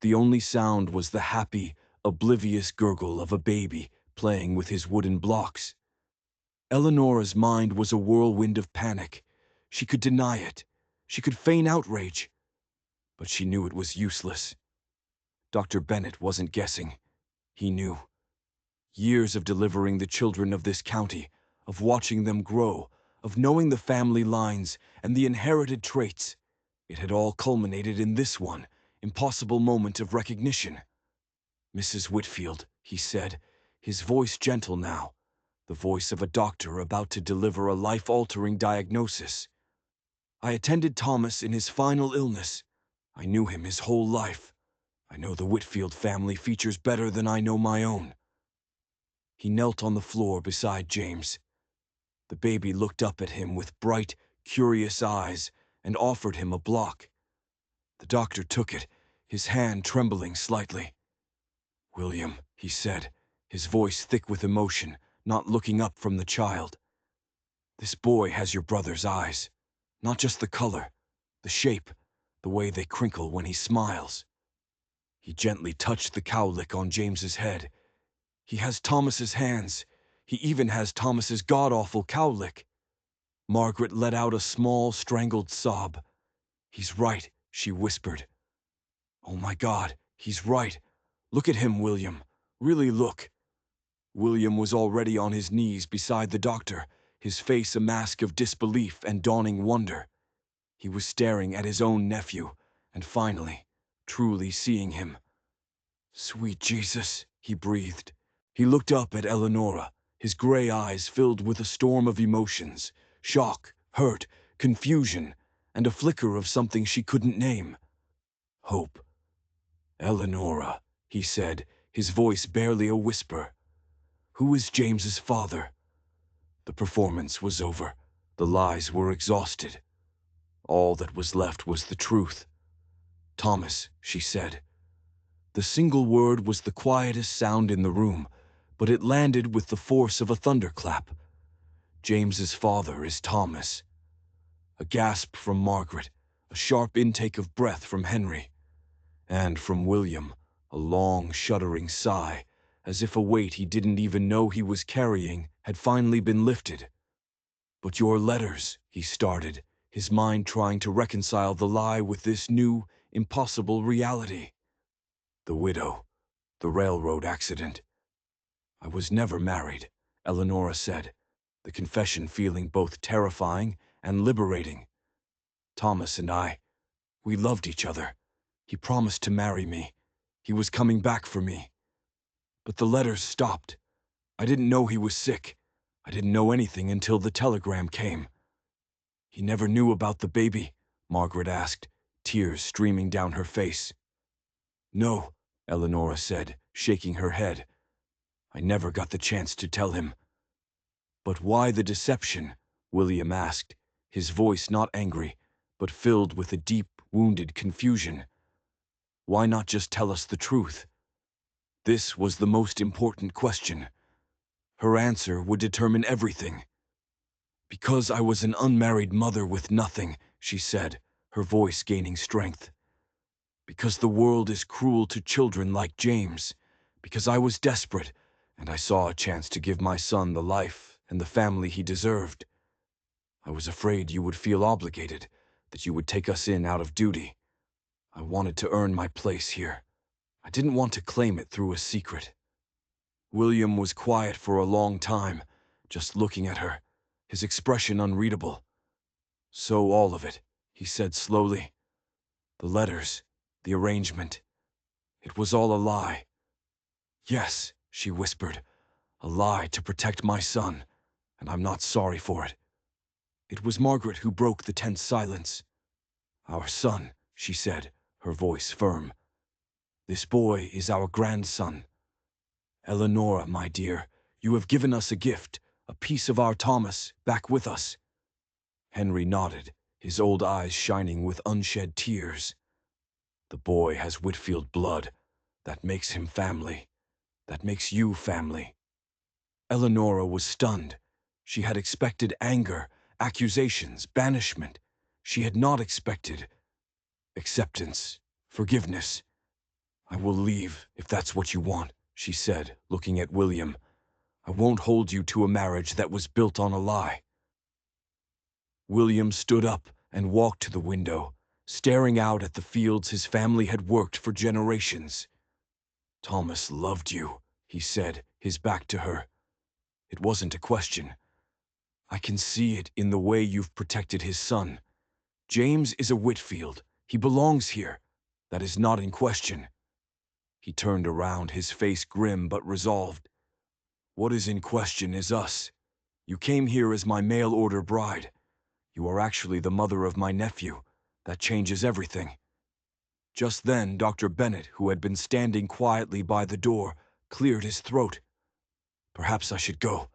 The only sound was the happy, oblivious gurgle of a baby playing with his wooden blocks. Eleanora's mind was a whirlwind of panic. She could deny it. She could feign outrage. But she knew it was useless. Dr. Bennett wasn't guessing. He knew. Years of delivering the children of this county, of watching them grow, of knowing the family lines and the inherited traits. It had all culminated in this one impossible moment of recognition. "Mrs. Whitfield," he said, his voice gentle now, the voice of a doctor about to deliver a life-altering diagnosis. "I attended Thomas in his final illness. I knew him his whole life. I know the Whitfield family features better than I know my own." He knelt on the floor beside James. The baby looked up at him with bright, curious eyes and offered him a block. The doctor took it, his hand trembling slightly. "William," he said, his voice thick with emotion, not looking up from the child. "This boy has your brother's eyes. Not just the color, the shape, the way they crinkle when he smiles." He gently touched the cowlick on James's head. "He has Thomas's hands. He even has Thomas's god-awful cowlick." Margaret let out a small, strangled sob. "He's right," she whispered. "Oh my God, he's right. Look at him, William. Really look." William was already on his knees beside the doctor, his face a mask of disbelief and dawning wonder. He was staring at his own nephew, and finally, truly seeing him. "Sweet Jesus," he breathed. He looked up at Eleanora, his gray eyes filled with a storm of emotions, shock, hurt, confusion, and a flicker of something she couldn't name. Hope. "Eleanora," he said, his voice barely a whisper. "Who is James's father?" The performance was over. The lies were exhausted. All that was left was the truth. "Thomas," she said. The single word was the quietest sound in the room, but it landed with the force of a thunderclap. "James's father is Thomas." A gasp from Margaret, a sharp intake of breath from Henry, and from William, a long, shuddering sigh, as if a weight he didn't even know he was carrying had finally been lifted. "But your letters," he started, his mind trying to reconcile the lie with this new, impossible reality. "The widow, the railroad accident." "I was never married," Eleanora said, the confession feeling both terrifying and liberating. "Thomas and I, we loved each other. He promised to marry me. He was coming back for me. But the letters stopped. I didn't know he was sick. I didn't know anything until the telegram came." "He never knew about the baby?" Margaret asked, tears streaming down her face. "No," Eleanora said, shaking her head. "I never got the chance to tell him." "But why the deception?" William asked, his voice not angry, but filled with a deep, wounded confusion. "Why not just tell us the truth?" This was the most important question. Her answer would determine everything. "Because I was an unmarried mother with nothing," she said, her voice gaining strength. "Because the world is cruel to children like James. Because I was desperate, and I saw a chance to give my son the life and the family he deserved. I was afraid you would feel obligated, that you would take us in out of duty. I wanted to earn my place here. I didn't want to claim it through a secret." William was quiet for a long time, just looking at her, his expression unreadable. "So all of it," he said slowly. "The letters, the arrangement. It was all a lie." "Yes," she whispered, "a lie to protect my son, and I'm not sorry for it." It was Margaret who broke the tense silence. "Our son," she said, her voice firm. "This boy is our grandson. Eleanora, my dear, you have given us a gift, a piece of our Thomas, back with us." Henry nodded, his old eyes shining with unshed tears. "The boy has Whitfield blood. That makes him family. That makes you family." Eleanora was stunned. She had expected anger, accusations, banishment. She had not expected acceptance, forgiveness. "I will leave, if that's what you want," she said, looking at William. I won't hold you to a marriage that was built on a lie." William stood up and walked to the window, staring out at the fields his family had worked for generations. "Thomas loved you," he said, his back to her. "It wasn't a question. I can see it in the way you've protected his son. James is a Whitfield. He belongs here. That is not in question." He turned around, his face grim but resolved. "What is in question is us. You came here as my mail-order bride. You are actually the mother of my nephew. That changes everything." Just then, Dr. Bennett, who had been standing quietly by the door, cleared his throat. "Perhaps I should go,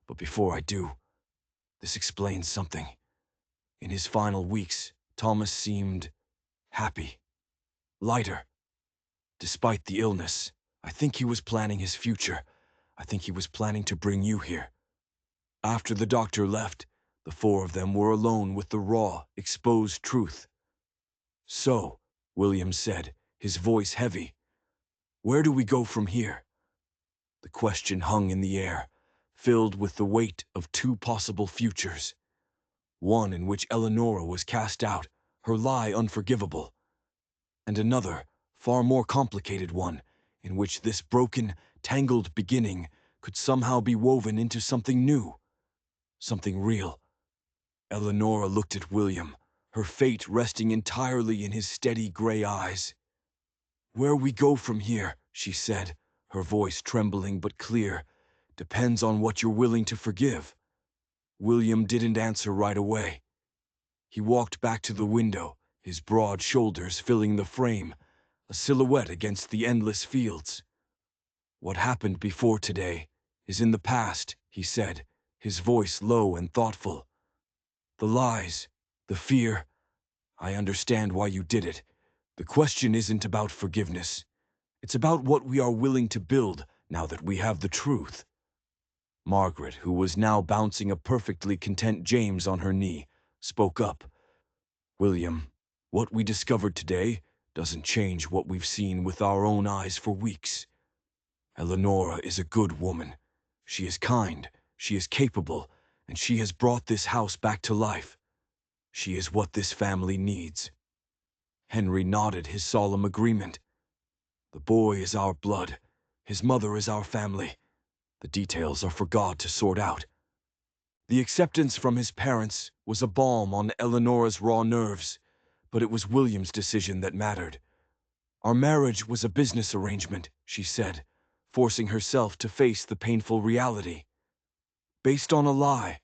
but before I do, this explains something. In his final weeks, Thomas seemed happy, lighter. Despite the illness, I think he was planning his future. I think he was planning to bring you here." After the doctor left, the four of them were alone with the raw, exposed truth. "So," William said, his voice heavy, "where do we go from here?" The question hung in the air, filled with the weight of two possible futures. One in which Eleonora was cast out, her lie unforgivable, and another, far more complicated one, in which this broken, tangled beginning could somehow be woven into something new, something real. Eleonora looked at William, her fate resting entirely in his steady gray eyes. "Where we go from here," she said, her voice trembling but clear, "depends on what you're willing to forgive." William didn't answer right away. He walked back to the window, his broad shoulders filling the frame, a silhouette against the endless fields. "What happened before today is in the past," he said, his voice low and thoughtful. "The lies, the fear, I understand why you did it. The question isn't about forgiveness. It's about what we are willing to build now that we have the truth." Margaret, who was now bouncing a perfectly content James on her knee, spoke up. "William, what we discovered today doesn't change what we've seen with our own eyes for weeks. Eleonora is a good woman. She is kind, she is capable, and she has brought this house back to life. She is what this family needs." Henry nodded his solemn agreement. "The boy is our blood. His mother is our family. The details are for God to sort out." The acceptance from his parents was a balm on Eleonora's raw nerves, but it was William's decision that mattered. "Our marriage was a business arrangement," she said, forcing herself to face the painful reality. "Based on a lie.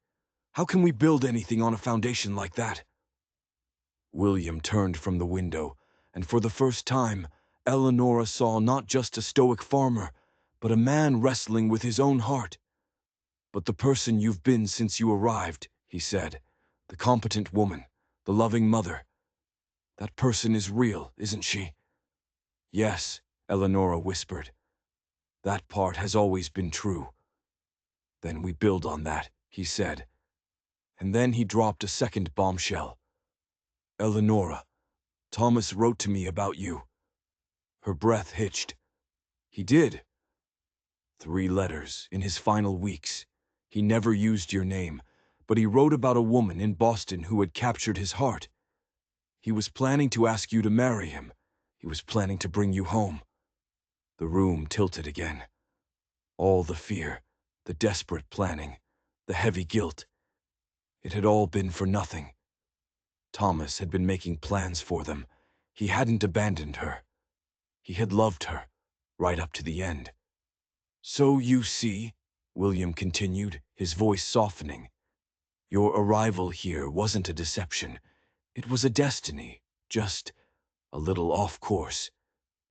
How can we build anything on a foundation like that?" William turned from the window, and for the first time, Eleonora saw not just a stoic farmer, but a man wrestling with his own heart. "But the person you've been since you arrived," he said, "the competent woman, the loving mother, that person is real, isn't she?" "Yes," Eleonora whispered. "That part has always been true." "Then we build on that," he said. And then he dropped a second bombshell. "Eleonora, Thomas wrote to me about you." Her breath hitched. "He did?" "3 letters in his final weeks. He never used your name, but he wrote about a woman in Boston who had captured his heart. He was planning to ask you to marry him. He was planning to bring you home." The room tilted again. All the fear, the desperate planning, the heavy guilt. It had all been for nothing. Thomas had been making plans for them. He hadn't abandoned her. He had loved her, right up to the end. "So you see," William continued, his voice softening, "your arrival here wasn't a deception. It was a destiny, just a little off course.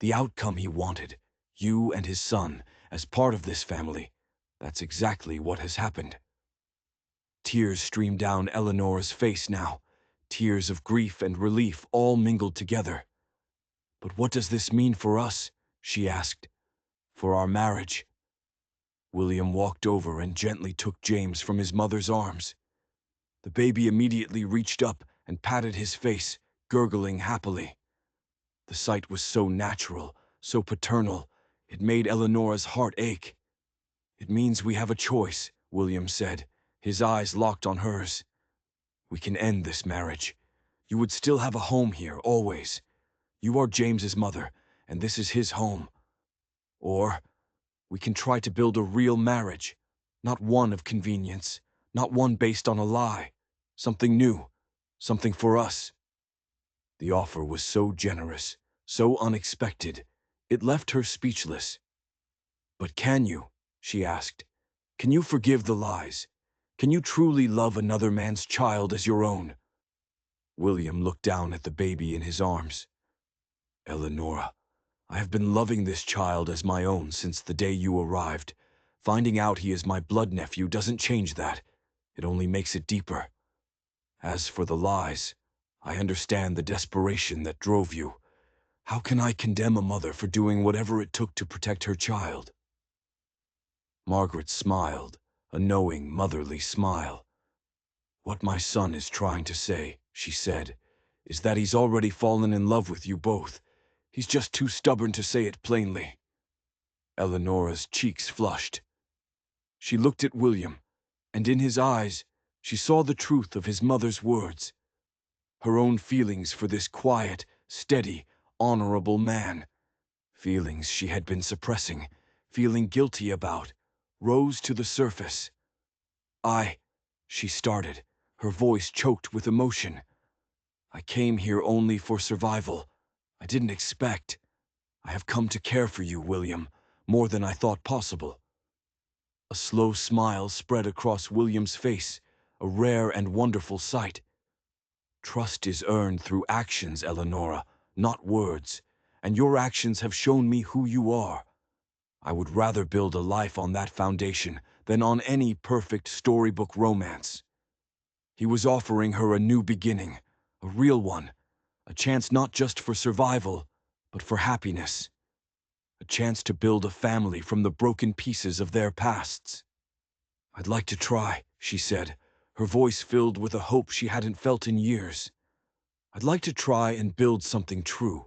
The outcome he wanted, you and his son, as part of this family, that's exactly what has happened." Tears streamed down Eleanor's face now, tears of grief and relief all mingled together. "But what does this mean for us?" she asked. "For our marriage?" William walked over and gently took James from his mother's arms. The baby immediately reached up and patted his face, gurgling happily. The sight was so natural, so paternal, it made Eleonora's heart ache. It means we have a choice, William said, his eyes locked on hers. We can end this marriage. You would still have a home here, always. You are James's mother, and this is his home. Or we can try to build a real marriage, not one of convenience, not one based on a lie. Something new, something for us. The offer was so generous, so unexpected, it left her speechless. But can you? She asked. Can you forgive the lies? Can you truly love another man's child as your own? William looked down at the baby in his arms. Eleonora, I have been loving this child as my own since the day you arrived. Finding out he is my blood nephew doesn't change that. It only makes it deeper. As for the lies, I understand the desperation that drove you. How can I condemn a mother for doing whatever it took to protect her child? Margaret smiled, a knowing, motherly smile. What my son is trying to say, she said, is that he's already fallen in love with you both. He's just too stubborn to say it plainly. Eleonora's cheeks flushed. She looked at William, and in his eyes, she saw the truth of his mother's words. Her own feelings for this quiet, steady, honorable man, feelings she had been suppressing, feeling guilty about, rose to the surface. She started, her voice choked with emotion. I came here only for survival. I didn't expect. I have come to care for you, William, more than I thought possible. A slow smile spread across William's face, a rare and wonderful sight. Trust is earned through actions, Eleonora, not words, and your actions have shown me who you are. I would rather build a life on that foundation than on any perfect storybook romance. He was offering her a new beginning, a real one, a chance not just for survival, but for happiness. A chance to build a family from the broken pieces of their pasts. I'd like to try, she said, her voice filled with a hope she hadn't felt in years. I'd like to try and build something true.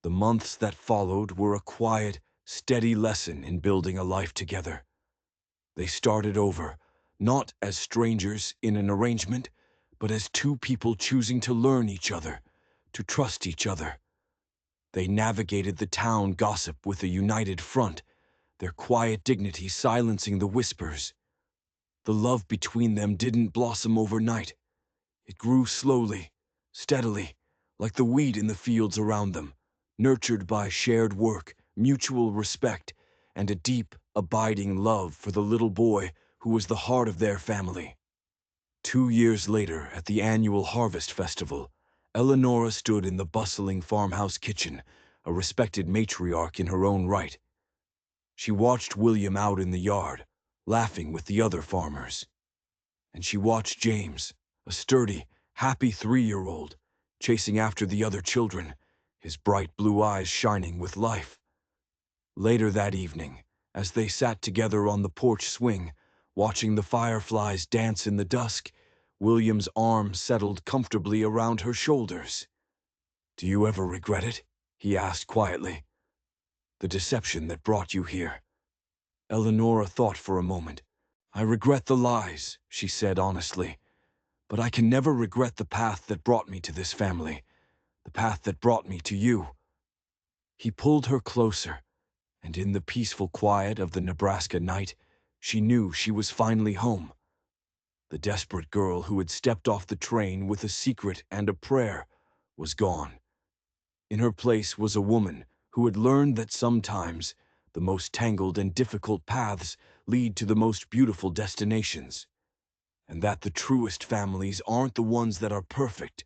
The months that followed were a quiet, steady lesson in building a life together. They started over, not as strangers in an arrangement, but as two people choosing to learn each other, to trust each other. They navigated the town gossip with a united front, their quiet dignity silencing the whispers. The love between them didn't blossom overnight. It grew slowly, steadily, like the weed in the fields around them, nurtured by shared work, mutual respect, and a deep, abiding love for the little boy who was the heart of their family. 2 years later, at the annual Harvest Festival, Eleonora stood in the bustling farmhouse kitchen, a respected matriarch in her own right. She watched William out in the yard, laughing with the other farmers. And she watched James, a sturdy, happy 3-year-old, chasing after the other children, his bright blue eyes shining with life. Later that evening, as they sat together on the porch swing, watching the fireflies dance in the dusk, William's arm settled comfortably around her shoulders. "Do you ever regret it?" he asked quietly. "The deception that brought you here?" Eleonora thought for a moment. "I regret the lies," she said honestly. "But I can never regret the path that brought me to this family, the path that brought me to you." He pulled her closer, and in the peaceful quiet of the Nebraska night, she knew she was finally home. The desperate girl who had stepped off the train with a secret and a prayer was gone. In her place was a woman who had learned that sometimes the most tangled and difficult paths lead to the most beautiful destinations, and that the truest families aren't the ones that are perfect,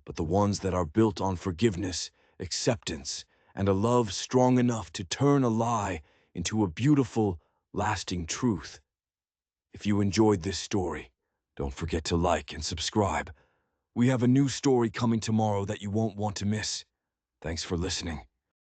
but the ones that are built on forgiveness, acceptance, and a love strong enough to turn a lie into a beautiful, lasting truth. If you enjoyed this story, don't forget to like and subscribe. We have a new story coming tomorrow that you won't want to miss. Thanks for listening.